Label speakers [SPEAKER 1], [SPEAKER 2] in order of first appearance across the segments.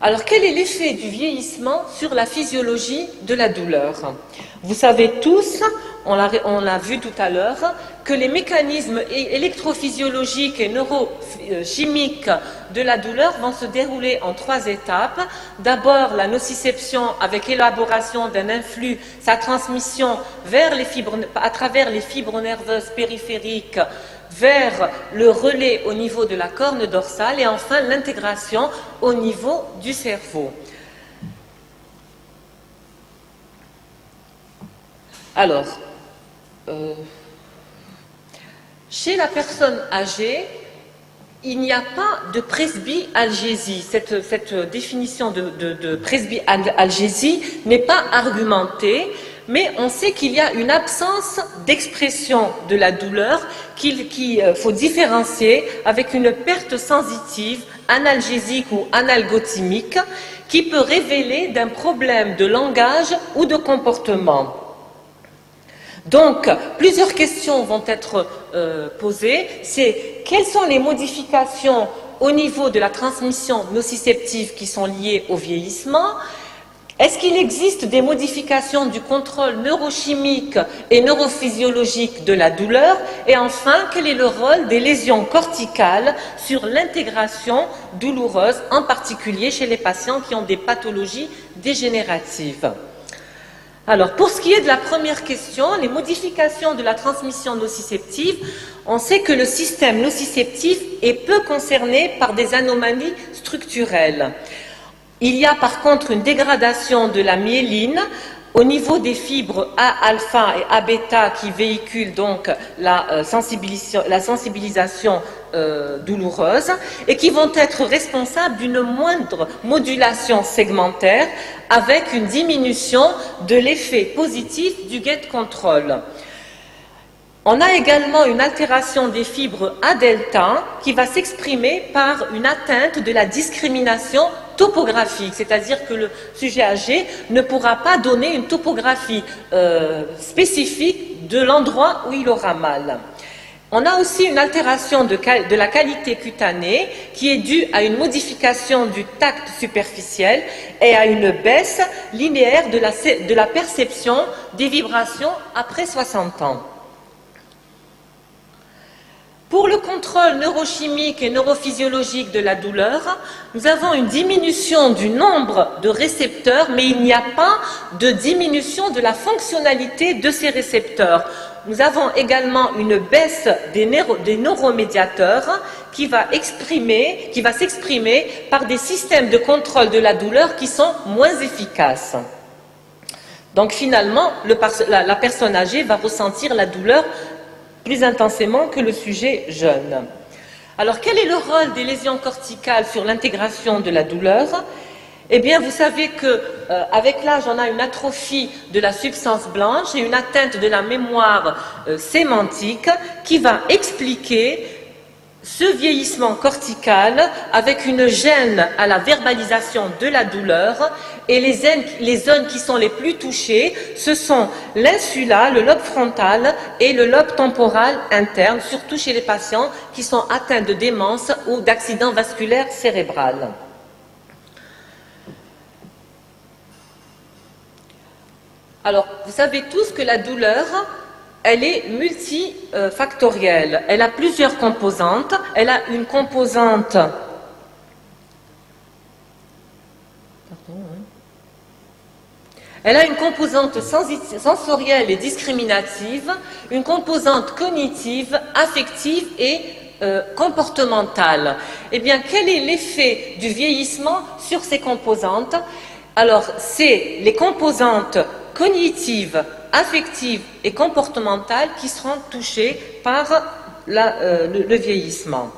[SPEAKER 1] Alors, quel est l'effet du vieillissement sur la physiologie de la douleur? Vous savez tous, on l'a vu tout à l'heure, que les mécanismes électrophysiologiques et neurochimiques de la douleur vont se dérouler en 3 étapes. D'abord, la nociception avec élaboration d'un influx, sa transmission à travers les fibres nerveuses périphériques vers le relais au niveau de la corne dorsale et enfin l'intégration au niveau du cerveau. Alors, chez la personne âgée, il n'y a pas de presbyalgésie. Cette définition de presbyalgésie n'est pas argumentée, mais on sait qu'il y a une absence d'expression de la douleur qu'il faut différencier avec une perte sensitive, analgésique ou analgothymique, qui peut révéler d'un problème de langage ou de comportement. Donc, plusieurs questions vont être posées. C'est quelles sont les modifications au niveau de la transmission nociceptive qui sont liées au vieillissement? Est-ce qu'il existe des modifications du contrôle neurochimique et neurophysiologique de la douleur? Et enfin, quel est le rôle des lésions corticales sur l'intégration douloureuse, en particulier chez les patients qui ont des pathologies dégénératives? Alors, pour ce qui est de la première question, les modifications de la transmission nociceptive, on sait que le système nociceptif est peu concerné par des anomalies structurelles. Il y a par contre une dégradation de la myéline au niveau des fibres A-alpha et A-bêta qui véhiculent donc la sensibilisation douloureuse et qui vont être responsables d'une moindre modulation segmentaire avec une diminution de l'effet positif du gate control. On a également une altération des fibres A-delta qui va s'exprimer par une atteinte de la discrimination topographique, c'est-à-dire que le sujet âgé ne pourra pas donner une topographie spécifique de l'endroit où il aura mal. On a aussi une altération de la qualité cutanée qui est due à une modification du tact superficiel et à une baisse linéaire de la perception des vibrations après 60 ans. Pour le contrôle neurochimique et neurophysiologique de la douleur, nous avons une diminution du nombre de récepteurs, mais il n'y a pas de diminution de la fonctionnalité de ces récepteurs. Nous avons également une baisse des neuromédiateurs qui va s'exprimer par des systèmes de contrôle de la douleur qui sont moins efficaces. Donc finalement, la personne âgée va ressentir la douleur plus intensément que le sujet jeune. Alors, quel est le rôle des lésions corticales sur l'intégration de la douleur? Eh bien, vous savez qu'avec l'âge, on a une atrophie de la substance blanche et une atteinte de la mémoire sémantique qui va expliquer ce vieillissement cortical avec une gêne à la verbalisation de la douleur. Et les zones qui sont les plus touchées, ce sont l'insula, le lobe frontal et le lobe temporal interne, surtout chez les patients qui sont atteints de démence ou d'accident vasculaire cérébral. Alors, vous savez tous que la douleur, elle est multifactorielle. Elle a plusieurs composantes. Elle a une composante sensorielle et discriminative, une composante cognitive, affective et comportementale. Eh bien, quel est l'effet du vieillissement sur ces composantes? Alors, c'est les composantes cognitives, affectives et comportementales qui seront touchées par le vieillissement.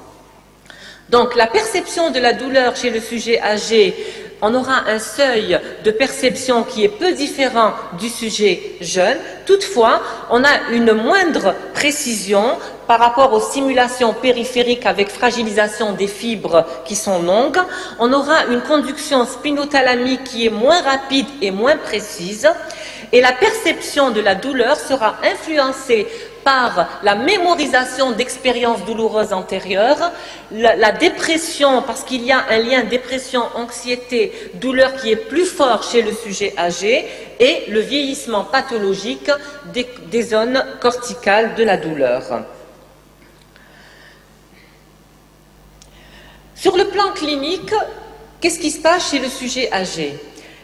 [SPEAKER 1] Donc, la perception de la douleur chez le sujet âgé, on aura un seuil de perception qui est peu différent du sujet jeune. Toutefois, on a une moindre précision par rapport aux stimulations périphériques avec fragilisation des fibres qui sont longues. On aura une conduction spinothalamique qui est moins rapide et moins précise. Et la perception de la douleur sera influencée par la mémorisation d'expériences douloureuses antérieures, la dépression, parce qu'il y a un lien dépression, anxiété, douleur qui est plus fort chez le sujet âgé, et le vieillissement pathologique des zones corticales de la douleur. Sur le plan clinique, qu'est-ce qui se passe chez le sujet âgé?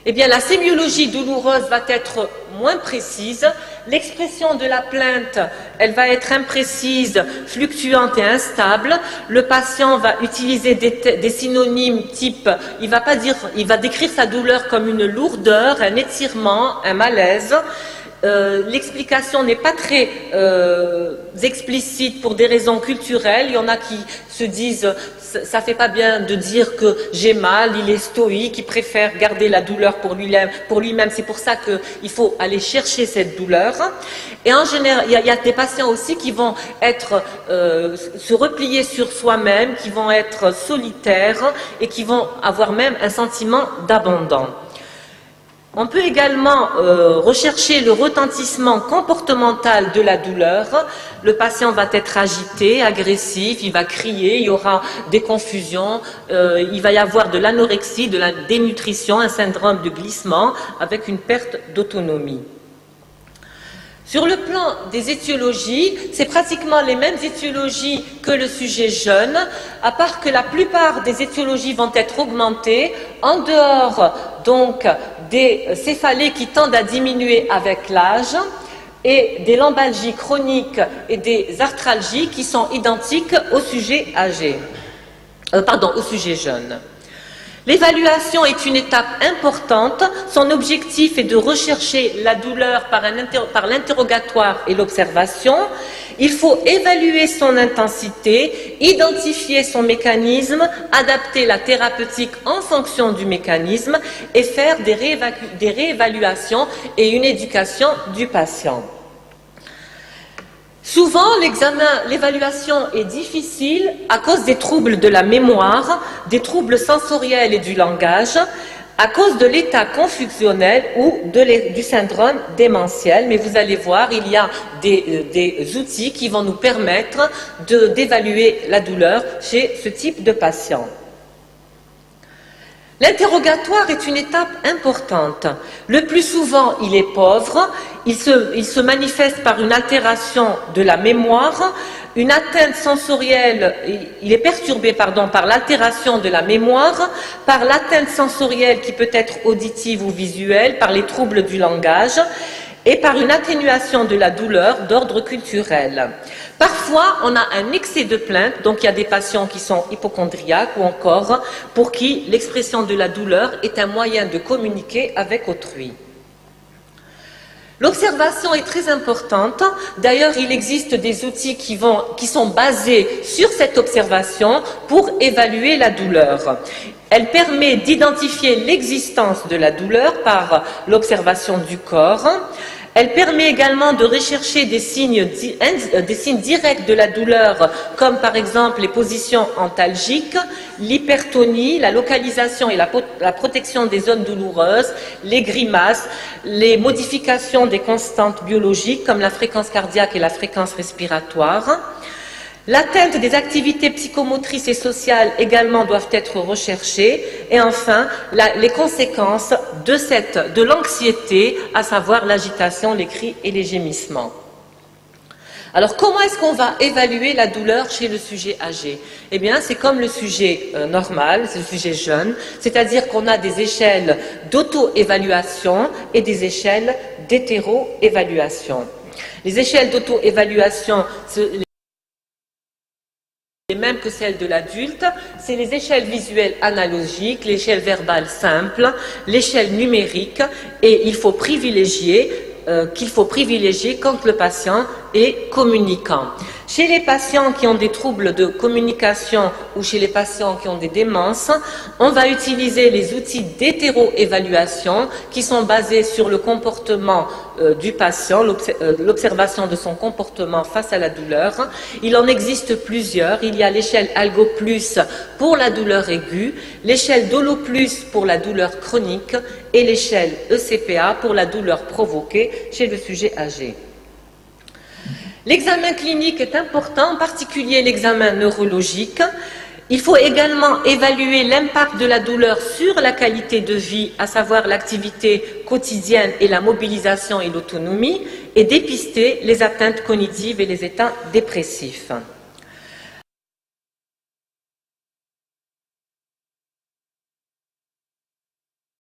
[SPEAKER 1] Eh bien, la sémiologie douloureuse va être moins précise. L'expression de la plainte, elle va être imprécise, fluctuante et instable. Le patient va utiliser des synonymes type, il va décrire sa douleur comme une lourdeur, un étirement, un malaise. L'explication n'est pas très explicite pour des raisons culturelles. Il y en a qui se disent ça fait pas bien de dire que j'ai mal, il est stoïque, il préfère garder la douleur pour lui-même. C'est pour ça qu'il faut aller chercher cette douleur. Et en général, il y a des patients aussi qui vont être se replier sur soi-même, qui vont être solitaires et qui vont avoir même un sentiment d'abandon. On peut également rechercher le retentissement comportemental de la douleur. Le patient va être agité, agressif, il va crier, il y aura des confusions, il va y avoir de l'anorexie, de la dénutrition, un syndrome de glissement avec une perte d'autonomie. Sur le plan des étiologies, c'est pratiquement les mêmes étiologies que le sujet jeune, à part que la plupart des étiologies vont être augmentées, en dehors donc des céphalées qui tendent à diminuer avec l'âge, et des lombalgies chroniques et des arthralgies qui sont identiques au sujet âgé, au sujet jeune. L'évaluation est une étape importante. Son objectif est de rechercher la douleur par l'interrogatoire et l'observation. Il faut évaluer son intensité, identifier son mécanisme, adapter la thérapeutique en fonction du mécanisme et faire des réévaluations et une éducation du patient. Souvent, l'évaluation est difficile à cause des troubles de la mémoire, des troubles sensoriels et du langage, à cause de l'état confusionnel ou du syndrome démentiel. Mais vous allez voir, il y a des outils qui vont nous permettre d'évaluer la douleur chez ce type de patient. L'interrogatoire est une étape importante. Le plus souvent, il est pauvre, il se manifeste par une altération de la mémoire, une atteinte sensorielle, il est perturbé par l'altération de la mémoire, par l'atteinte sensorielle qui peut être auditive ou visuelle, par les troubles du langage et par une atténuation de la douleur d'ordre culturel. Parfois, on a un excès de plainte, donc il y a des patients qui sont hypocondriaques ou encore pour qui l'expression de la douleur est un moyen de communiquer avec autrui. L'observation est très importante. D'ailleurs, il existe des outils qui sont basés sur cette observation pour évaluer la douleur. Elle permet d'identifier l'existence de la douleur par l'observation du corps. Elle permet également de rechercher des signes directs de la douleur, comme par exemple les positions antalgiques, l'hypertonie, la localisation et la protection des zones douloureuses, les grimaces, les modifications des constantes biologiques comme la fréquence cardiaque et la fréquence respiratoire. L'atteinte des activités psychomotrices et sociales également doivent être recherchées. Et enfin, les conséquences de l'anxiété, à savoir l'agitation, les cris et les gémissements. Alors, comment est-ce qu'on va évaluer la douleur chez le sujet âgé? Eh bien, c'est comme le sujet normal, c'est le sujet jeune, c'est-à-dire qu'on a des échelles d'auto-évaluation et des échelles d'hétéro-évaluation. Les échelles d'auto-évaluation, les mêmes que celles de l'adulte, c'est les échelles visuelles analogiques, l'échelle verbale simple, l'échelle numérique, et qu'il faut privilégier quand le patient est communicant. Chez les patients qui ont des troubles de communication ou chez les patients qui ont des démences, on va utiliser les outils d'hétéro-évaluation qui sont basés sur le comportement du patient, l'observation de son comportement face à la douleur. Il en existe plusieurs. Il y a l'échelle Algo Plus pour la douleur aiguë, l'échelle Dolo Plus pour la douleur chronique et l'échelle ECPA pour la douleur provoquée chez le sujet âgé. L'examen clinique est important, en particulier l'examen neurologique. Il faut également évaluer l'impact de la douleur sur la qualité de vie, à savoir l'activité quotidienne et la mobilisation et l'autonomie, et dépister les atteintes cognitives et les états dépressifs.